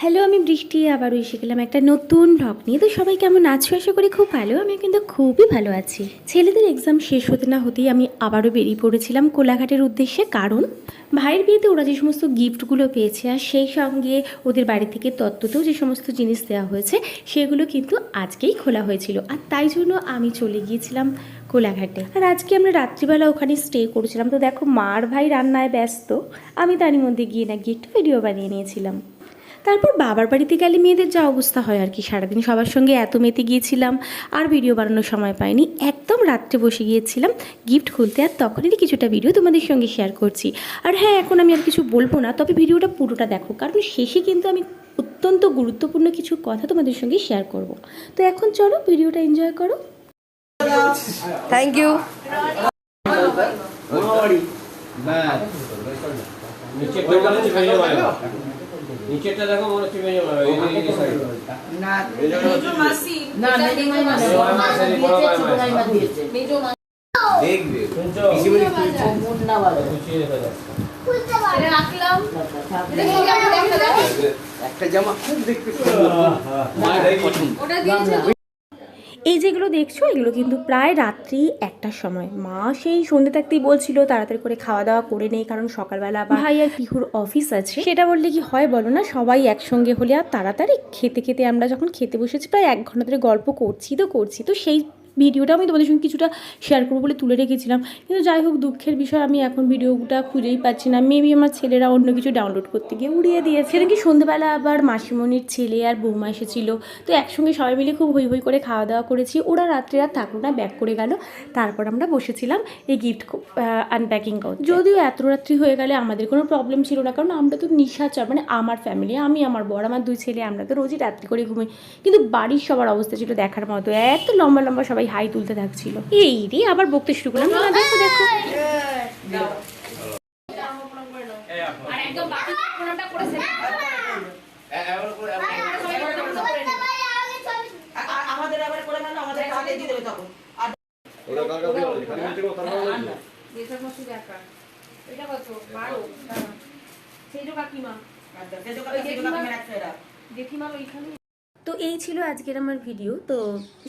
Hello, আমি বৃষ্টি আবারও এসে গেলাম একটা নতুন ব্লগ নিয়ে। তো সবাই কেমন আছো? আশা করি খুব ভালো। আমি কিন্তু খুবই ভালো আছি। ছেলেদের এক্সাম শেষ হতে না হতেই আমি আবারও বেরিয়ে পড়েছিলাম কোলাঘাটের উদ্দেশ্যে। কারণ ভাইয়ের বিয়েতে ওরা যে সমস্ত গিফটগুলো পেয়েছে আর সেই সঙ্গে ওদের বাড়ি থেকে তত্ত্বতেও যে সমস্ত জিনিস দেওয়া হয়েছে সেগুলো কিন্তু আজকেই খোলা হয়েছিল। আর তাই জন্য আমি চলে গিয়েছিলাম কোলাঘাটে। আর আজকে আমরা রাত্রিবেলা ওখানে স্টে করেছিলাম। তো দেখো, মার ভাই রান্নায় ব্যস্ত, আমি তারই মধ্যে গিয়ে একটু ভিডিও বানিয়ে নিয়েছিলাম। তারপর বাবার বাড়িতে গেলে মেয়েদের যা অবস্থা হয় আর কি, সারাদিন সবার সঙ্গে এত মেতে গিয়েছিলাম আর ভিডিও বানানোর সময় পাইনি। একদম রাত্রে বসে গিয়েছিলাম গিফট খুলতে, আর তখনই কিছুটা ভিডিও তোমাদের সঙ্গে শেয়ার করছি। আর হ্যাঁ, এখন আমি আর কিছু বলবো না, তবে ভিডিওটা পুরোটা দেখো, কারণ শেষে কিন্তু আমি অত্যন্ত গুরুত্বপূর্ণ কিছু কথা তোমাদের সঙ্গে শেয়ার করব। তো এখন চলো ভিডিওটা এনজয় করো। Thank you. নিচেটা দেখো, মনে হচ্ছে মেয়ে মারা এই সাইড না মেজো মাসি না মেজো মাসি বড় মাসি দিয়েছে মেজো মাসি দেখবে কিছু বলি মুন্না वाला খুশি হয়ে যাচ্ছে খুলতে পারে রাখলাম একটা জামা খুব দেখতে সুন্দর মায়ের পছন্দ ওটা দিয়েছে। এই যেগুলো দেখছো এগুলো কিন্তু প্রায় রাত্রি 1টার সময় মা সেই সন্ধ্যে থাকতেই বলছিল তাড়াতাড়ি করে খাওয়া দাওয়া করে নেই, কারণ সকালবেলা আবার ভাই আর পিহুর অফিস আছে। সেটা বললে কি হয় বলো না, সবাই একসঙ্গে হলে আর তাড়াতাড়ি খেতে খেতে আমরা যখন খেতে বসেছি প্রায় 1 ঘন্টা ধরে গল্প করছি তো সেই ভিডিওটা আমি তোমাদের সঙ্গে কিছুটা শেয়ার করবো বলে তুলে রেখেছিলাম। কিন্তু যাই হোক, দুঃখের বিষয় আমি এখন ভিডিওটা খুঁজেই পাচ্ছি না। মেবি আমার ছেলেরা অন্য কিছু ডাউনলোড করতে গিয়ে উড়িয়ে দিয়েছে। সেটা কি সন্ধ্যেবেলা আবার মাসিমণির ছেলে আর বৌমা এসেছিল, তো একসঙ্গে সবাই মিলে খুব হই হই করে খাওয়া দাওয়া করেছি। ওরা রাত্রে আর থাকলো না, ব্যাক করে গেল। তারপর আমরা বসেছিলাম এই গিফট আনপ্যাকিং করতে। যদিও এত রাত্রি হয়ে গেলে আমাদের কোনো প্রবলেম ছিল না, কারণ আমরা তো নিশাচর, মানে আমার ফ্যামিলি, আমি, আমার বর, আমার 2 ছেলে, আমরা তো রোজই রাত্রি করে ঘুমাই। কিন্তু বাড়ির সবার অবস্থা ছিল দেখার মতো, এত লম্বা লম্বা সবাই হাই তুলতে থাকছিল। এই রে আবার বকতে শুরু করলাম। দেখো দেখো আমাদের আবার করে না, আমাদের আগে দিয়ে দেবে তখন। ওরা কাকা দিয়ে খালি মিনিট করে কথা বলবে এটা কত টাকা? এটা কত? 12 টাকা। সেইটা কাকিমা। আচ্ছা, কাকিমা রাখছে এরা। জেঠিমা ওইখানে। তো এই ছিল আজকের আমার ভিডিও। তো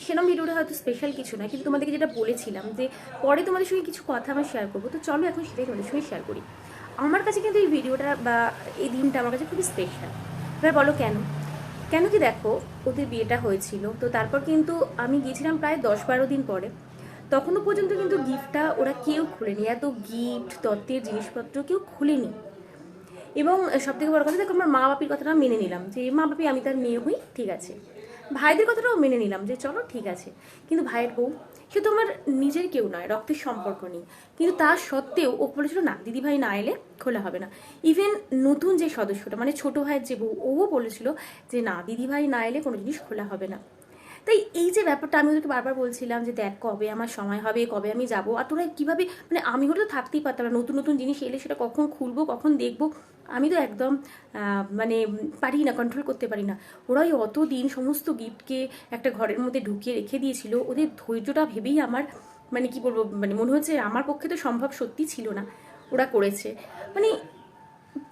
সেরকম ভিডিওটা হয়তো স্পেশাল কিছু না, কিন্তু তোমাদেরকে যেটা বলেছিলাম যে পরে তোমাদের সঙ্গে কিছু কথা আমি শেয়ার করবো, তো চলো এখন সেটাই তোমাদের সঙ্গে শেয়ার করি। আমার কাছে কিন্তু এই ভিডিওটা বা এই দিনটা আমার কাছে খুবই স্পেশাল। এবার বলো কেন? কেন কি দেখো, ওদের বিয়েটা হয়েছিল, তো তারপর কিন্তু আমি গিয়েছিলাম প্রায় 10-12 দিন পরে। তখনও পর্যন্ত কিন্তু গিফটটা ওরা কেউ খুলেনি, এত গিফট তত্ত্বের জিনিসপত্র কেউ খুলেনি। এবং সবথেকে বড় কথা, দেখো, আমার মা বাপির কথাটা মেনে নিলাম যে মা বাপি আমি তার মেয়ে হই, ঠিক আছে। ভাইদের কথাটাও মেনে নিলাম যে চলো ঠিক আছে। কিন্তু ভাইয়ের বউ, সে তো আমার নিজের কেউ নয়, রক্তের সম্পর্ক নেই, কিন্তু তার সত্ত্বেও ও বলেছিল না, দিদিভাই না এলে খোলা হবে না। ইভেন নতুন যে সদস্যটা, মানে ছোট ভাইয়ের যে বউ, ও বলেছিল যে না, দিদিভাই না এলে কোনো জিনিস খোলা হবে না। তাই এই যে ব্যাপারটা আমি ওদেরকে বারবার বলছিলাম যে দেখ, কবে আমার সময় হবে, কবে আমি যাব, আর তোরা কীভাবে, মানে আমি হয়তো থাকতেই পারতাম না, নতুন নতুন জিনিস এলে সেটা কখন খুলবো কখন দেখবো, আমি তো একদম মানে পারি না, কন্ট্রোল করতে পারি না। ওরাই অত দিন সমস্ত গিফটকে একটা ঘরের মধ্যে ঢুকিয়ে রেখে দিয়েছিল, ওদের ধৈর্যটা ভেবেই আমার মানে কি বলবো, মানে মনে হচ্ছে আমার পক্ষে তো সম্ভব সত্যি ছিল না, ওরা করেছে। মানে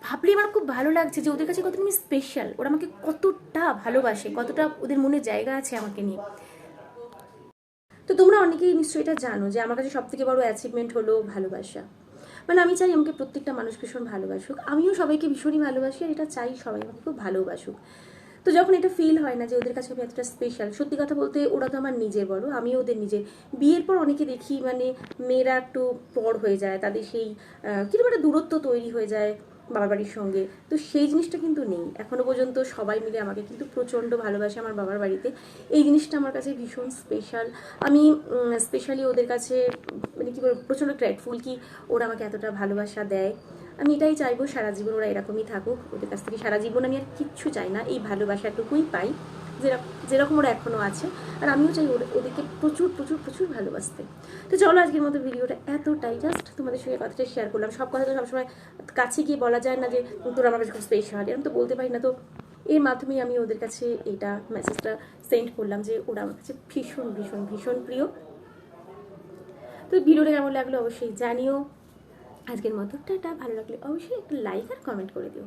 ভাবলে আমার খুব ভালো লাগছে যে ওদের কাছে কতটা আমি স্পেশাল, ওরা আমাকে কতটা ভালোবাসে, কতটা ওদের মনে জায়গা আছে আমাকে নিয়ে। তো তোমরা অনেকেই নিশ্চয়ই এটা জানো যে আমার কাছে সবথেকে বড় অ্যাচিভমেন্ট হলো ভালোবাসা। মানে আমি চাই আমাকে প্রত্যেকটা মানুষ ভীষণ ভালোবাসুক, আমিও সবাইকে ভীষণই ভালোবাসি, আর এটা চাই সবাই আমাকে খুব ভালোবাসুক। তো যখন এটা ফিল হয় না যে ওদের কাছে আমি এতটা স্পেশাল, সত্যি কথা বলতে ওরা তো আমার নিজের, বলো আমিও ওদের নিজের। বিয়ের পর অনেকে দেখি মানে মেয়েরা একটু পর হয়ে যায়, তাদের সেই কিরকম একটা দূরত্ব তৈরি হয়ে যায় বাবার বাড়ির সঙ্গে, তো সেই জিনিসটা কিন্তু নেই এখনো পর্যন্ত। সবাই মিলে আমাকে কিন্তু প্রচণ্ড ভালোবাসে আমার বাবার বাড়িতে, এই জিনিসটা আমার কাছে ভীষণ স্পেশাল। আমি স্পেশালি ওদের কাছে মানে কী বলবো, প্রচণ্ড গ্রেটফুল কি ওরা আমাকে এতটা ভালোবাসা দেয়। আমি এটাই চাইবো সারা জীবন ওরা এরকমই থাকুক, ওদের কাছ থেকে সারা জীবন আমি আর কিচ্ছু চাই না, এই ভালোবাসাটুকুই পাই যেরকম ওরা এখনও আছে। আর আমিও চাই ওদেরকে প্রচুর প্রচুর প্রচুর ভালোবাসতে। তো চলো আজকের মতো ভিডিওটা এতটাই, জাস্ট তোমাদের সঙ্গে কথাটা শেয়ার করলাম। সব কথা তো সবসময় কাছে গিয়ে বলা যায় না যে তোরা আমার কাছে খুব স্পেশাল, এরকম তো বলতে পারি না। তো এর মাধ্যমেই আমি ওদের কাছে এইটা মেসেজটা সেন্ড করলাম যে ওরা আমার কাছে ভীষণ ভীষণ ভীষণ প্রিয়। তো ভিডিওটা কেমন লাগলো অবশ্যই জানিও। আজকের মতো টাটা, ভালো লাগলে অবশ্যই একটা লাইক আর কমেন্ট করে দিও।